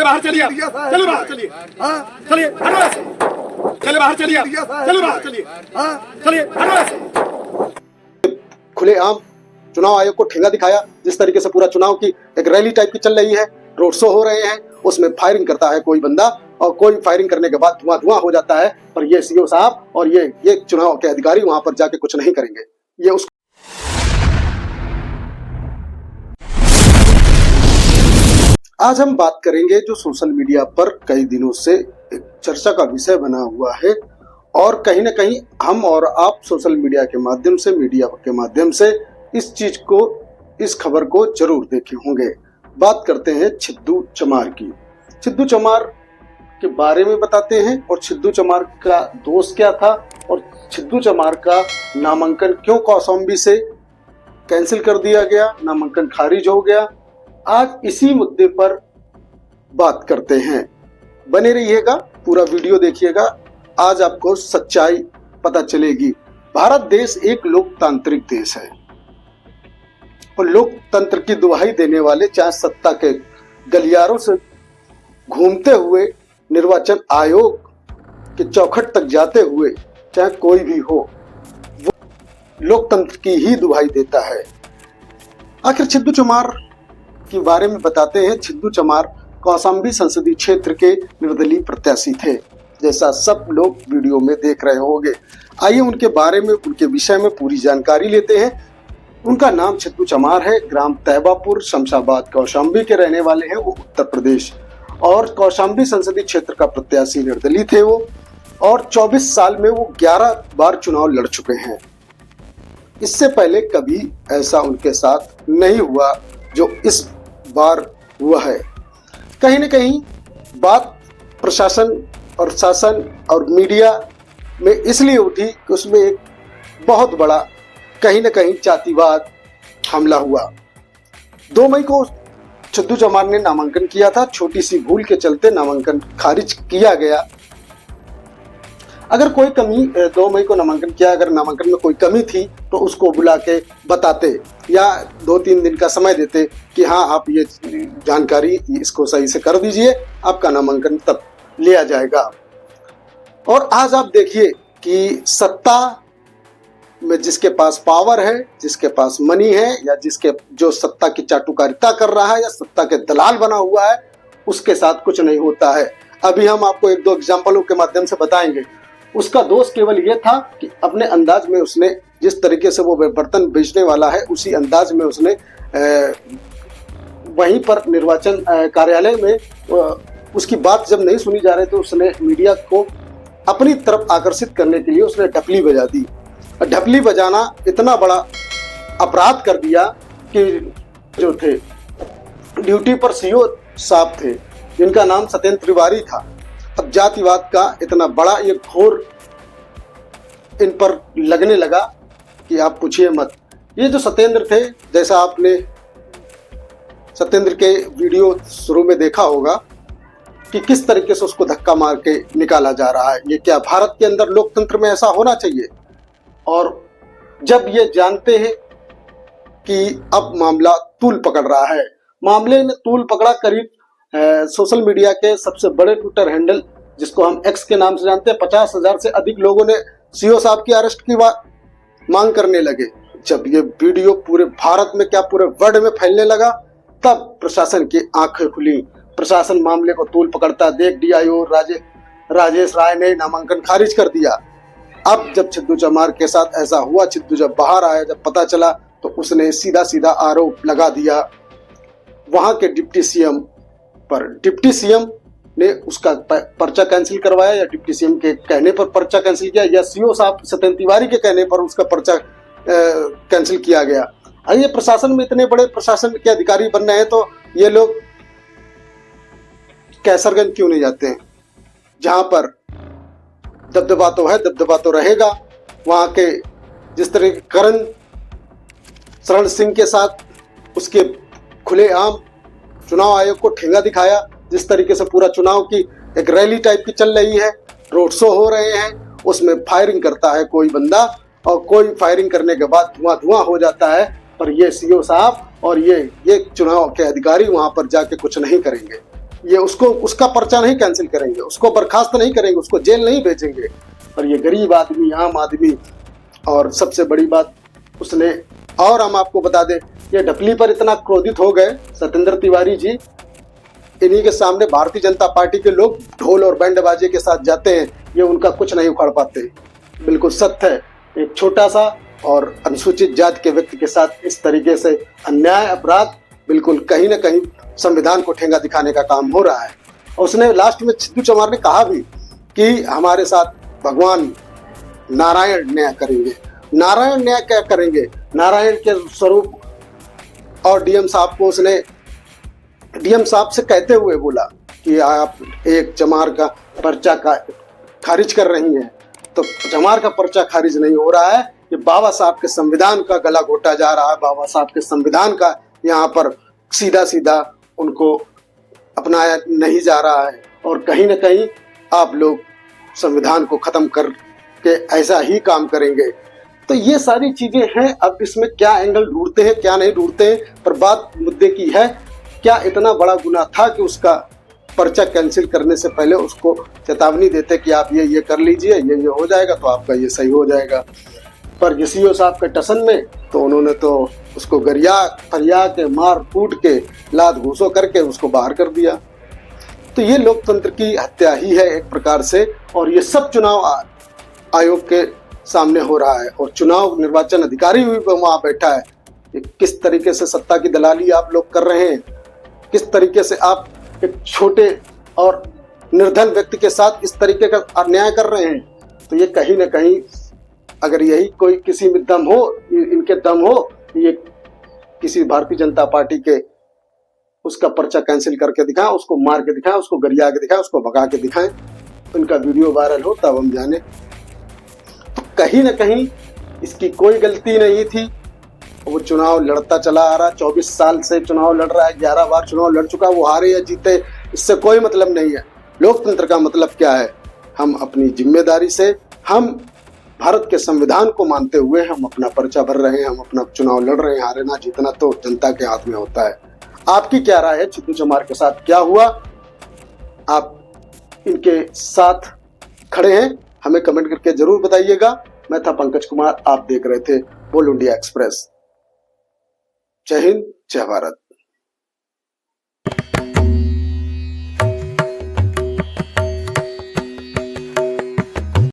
बाहर चलिए, चलो बाहर चलिए, चलिए चलिए बाहर चलिए, चलो बाहर चलिए, चलिए। खुलेआम चुनाव आयोग को ठेंगा दिखाया। जिस तरीके से पूरा चुनाव की एक रैली टाइप की चल रही है, रोड शो हो रहे हैं, उसमें फायरिंग करता है कोई बंदा और कोई फायरिंग करने के बाद धुआं धुआं हो जाता है। पर ये सीओ साहब और ये चुनाव के अधिकारी वहां पर जाके कुछ नहीं करेंगे। ये उस आज हम बात करेंगे जो सोशल मीडिया पर कई दिनों से एक चर्चा का विषय बना हुआ है और कहीं ना कहीं हम और आप सोशल मीडिया के माध्यम से, मीडिया के माध्यम से इस चीज को, इस खबर को जरूर देखे होंगे। बात करते हैं छिद्दू चमार की। छिद्दू चमार के बारे में बताते हैं और छिद्दू चमार का दोष क्या था और छिद्दू चमार का नामांकन क्यों कौशाम्बी से कैंसिल कर दिया गया, नामांकन खारिज हो गया। आज इसी मुद्दे पर बात करते हैं। बने रहिएगा, पूरा वीडियो देखिएगा, आज आपको सच्चाई पता चलेगी। भारत देश एक लोकतांत्रिक देश है और लोकतंत्र की दुहाई देने वाले, चाहे सत्ता के गलियारों से घूमते हुए निर्वाचन आयोग के चौखट तक जाते हुए चाहे कोई भी हो, वो लोकतंत्र की ही दुहाई देता है। आखिर छिद्दू चमार के बारे में बताते हैं। छिद्दू चमार कौशाम्बी संसदीय क्षेत्र के निर्दलीय प्रत्याशी थे, जैसा सब लोग वीडियो में देख रहे होंगे। आइए उनके बारे में, उनके विषय में पूरी जानकारी लेते हैं। उनका नाम छिद्दू चमार है। ग्राम तैबापुर, शमशाबाद, कौशाम्बी के रहने वाले हैं वो, उत्तर प्रदेश। और कौशाम्बी संसदीय क्षेत्र का प्रत्याशी निर्दलीय थे वो और 24 साल में वो 11 बार चुनाव लड़ चुके हैं। इससे पहले कभी ऐसा उनके साथ नहीं हुआ जो इस बार हुआ है। कहीं न कहीं बात प्रशासन और शासन और मीडिया में इसलिए उठी कि उसमें एक बहुत बड़ा कहीं न कहीं जातिवाद हमला हुआ। 2 मई को छिद्दू चमार ने नामांकन किया था। छोटी सी भूल के चलते नामांकन खारिज किया गया। अगर कोई कमी, 2 मई को नामांकन किया, अगर नामांकन में कोई कमी थी तो उसको बुला के बताते या 2-3 दिन का समय देते कि हाँ आप ये जानकारी इसको सही से कर दीजिए, आपका नामांकन तब लिया जाएगा। और आज आप देखिए कि सत्ता में जिसके पास पावर है, जिसके पास मनी है, या जो सत्ता की चाटुकारिता कर रहा है या सत्ता के दलाल बना हुआ है, उसके साथ कुछ नहीं होता है। अभी हम आपको 1-2 एग्जाम्पलों के माध्यम से बताएंगे। उसका दोष केवल ये था कि अपने अंदाज में उसने, जिस तरीके से वो बर्तन बेचने वाला है, उसी अंदाज में उसने वहीं पर निर्वाचन कार्यालय में उसकी बात जब नहीं सुनी जा रही तो उसने मीडिया को अपनी तरफ आकर्षित करने के लिए उसने ढपली बजा दी। ढपली बजाना इतना बड़ा अपराध कर दिया कि जो थे ड्यूटी पर सीओ साहब थे, जिनका नाम सत्येंद्र तिवारी था। अब जातिवाद का इतना बड़ा ये घोर इन पर लगने लगा कि आप पूछिए मत। ये जो सत्येंद्र थे, जैसा आपने सत्येंद्र के वीडियो शुरू में देखा होगा कि किस तरीके से उसको धक्का मार के निकाला जा रहा है। ये क्या भारत के अंदर लोकतंत्र में ऐसा होना चाहिए? और जब ये जानते हैं कि अब मामला तूल पकड़ रहा है, मामले ने तूल पकड़ा। करीब सोशल मीडिया के सबसे बड़े ट्विटर हैंडल, जिसको हम एक्स के नाम से जानते हैं, 50,000 से अधिक लोगों ने सीओ साहब की अरेस्ट की मांग करने लगे। जब ये वीडियो पूरे भारत में, क्या पूरे वर्ल्ड में फैलने लगा, तब प्रशासन की आंखें खुली। प्रशासन मामले को तूल पकड़ता देख डीआईओ राजेश राय ने नामांकन खारिज कर दिया। अब जब छिद्दू चमार के साथ ऐसा हुआ, छिद्दू जब बाहर आया, जब पता चला, तो उसने सीधा सीधा आरोप लगा दिया वहां के डिप्टी सीएम पर। डिप्टी सीएम ने उसका पर्चा कैंसिल करवाया, या डिप्टी सीएम के कहने पर पर्चा कैंसिल किया, या सीओ साहब सत्येंद्र तिवारी के कहने पर उसका पर्चा कैंसिल किया गया। अरे ये प्रशासन में इतने बड़े प्रशासन के अधिकारी बन रहे हैं तो ये लोग कैसरगंज क्यों नहीं जाते हैं, जहां पर दबदबा तो है, दबदबा तो रहेगा। वहां के जिस तरह करण शरण सिंह के साथ उसके खुलेआम चुनाव आयोग को ठेंगा दिखाया, जिस तरीके से पूरा चुनाव की एक रैली टाइप की चल रही है, रोड शो हो रहे हैं, उसमें फायरिंग करता है कोई बंदा और कोई फायरिंग करने के बाद धुआं धुआं हो जाता है। पर ये सीओ साहब और ये चुनाव के अधिकारी वहां पर जाके कुछ नहीं करेंगे। ये उसको उसका पर्चा नहीं कैंसिल करेंगे, उसको बर्खास्त नहीं करेंगे, उसको जेल नहीं भेजेंगे। और ये गरीब आदमी, आम आदमी, और सबसे बड़ी बात उसने, और हम आपको बता दें, ये ढपली पर इतना क्रोधित हो गए सत्येंद्र तिवारी जी, इन्हीं के सामने भारतीय जनता पार्टी के लोग ढोल और बैंड बाजे के साथ जाते हैं, ये उनका कुछ नहीं उखाड़ पाते। बिल्कुल सत्य है, एक छोटा सा और अनुसूचित जाति के व्यक्ति के साथ इस तरीके से अन्याय, अपराध, बिल्कुल कहीं ना कहीं संविधान को ठेंगा दिखाने का काम हो रहा है। और उसने लास्ट में छिद्दू चमार ने कहा भी कि हमारे साथ भगवान नारायण न्याय करेंगे। नारायण न्याय क्या करेंगे? नारायण के स्वरूप। और डीएम साहब को उसने, डीएम साहब से कहते हुए बोला कि आप एक चमार का पर्चा का खारिज कर रही हैं, तो चमार का पर्चा खारिज नहीं हो रहा है, ये बाबा साहब के संविधान का गला घोटा जा रहा है। बाबा साहब के संविधान का यहाँ पर सीधा सीधा उनको अपनाया नहीं जा रहा है, और कहीं ना कहीं आप लोग संविधान को खत्म करके ऐसा ही काम करेंगे। तो ये सारी चीजें हैं। अब इसमें क्या एंगल ढूंढते हैं, क्या नहीं ढूंढते हैं, पर बात मुद्दे की है, क्या इतना बड़ा गुनाह था कि उसका पर्चा कैंसिल करने से पहले उसको चेतावनी देते कि आप ये कर लीजिए, ये हो जाएगा तो आपका ये सही हो जाएगा। पर सीओ साहब के टसन में तो उन्होंने तो उसको गरिया फरिया के, मार कूट के, लात घूसो करके उसको बाहर कर दिया। तो ये लोकतंत्र की हत्या ही है एक प्रकार से, और ये सब चुनाव आयोग के सामने हो रहा है, और चुनाव निर्वाचन अधिकारी भी वहां बैठा है। किस तरीके से सत्ता की दलाली आप लोग कर रहे हैं, किस तरीके से आप एक छोटे और निर्धन व्यक्ति के साथ इस तरीके का अन्याय कर रहे हैं। तो ये कहीं ना कहीं, अगर यही कोई किसी में दम हो, इनके दम हो, ये किसी भारतीय जनता पार्टी के उसका पर्चा कैंसिल करके दिखाएं, उसको मार के दिखाएं, उसको गरिया के दिखाएं, उसको भगा के दिखाएं, इनका वीडियो वायरल हो तब हम जाने। तो कहीं ना कहीं इसकी कोई गलती नहीं थी। वो चुनाव लड़ता चला आ रहा, 24 साल से चुनाव लड़ रहा है, 11 बार चुनाव लड़ चुका, वो हारे या जीते इससे कोई मतलब नहीं है। लोकतंत्र का मतलब क्या है? हम अपनी जिम्मेदारी से, हम भारत के संविधान को मानते हुए हम अपना पर्चा भर रहे हैं, हम अपना चुनाव लड़ रहे हैं। हारना जीतना तो जनता के हाथ में होता है। आपकी क्या राय है? छिद्दू चमार के साथ क्या हुआ? आप इनके साथ खड़े हैं? हमें कमेंट करके जरूर बताइएगा। मैं था पंकज कुमार, आप देख रहे थे बोल इंडिया एक्सप्रेस। जय हिंद, जय भारत।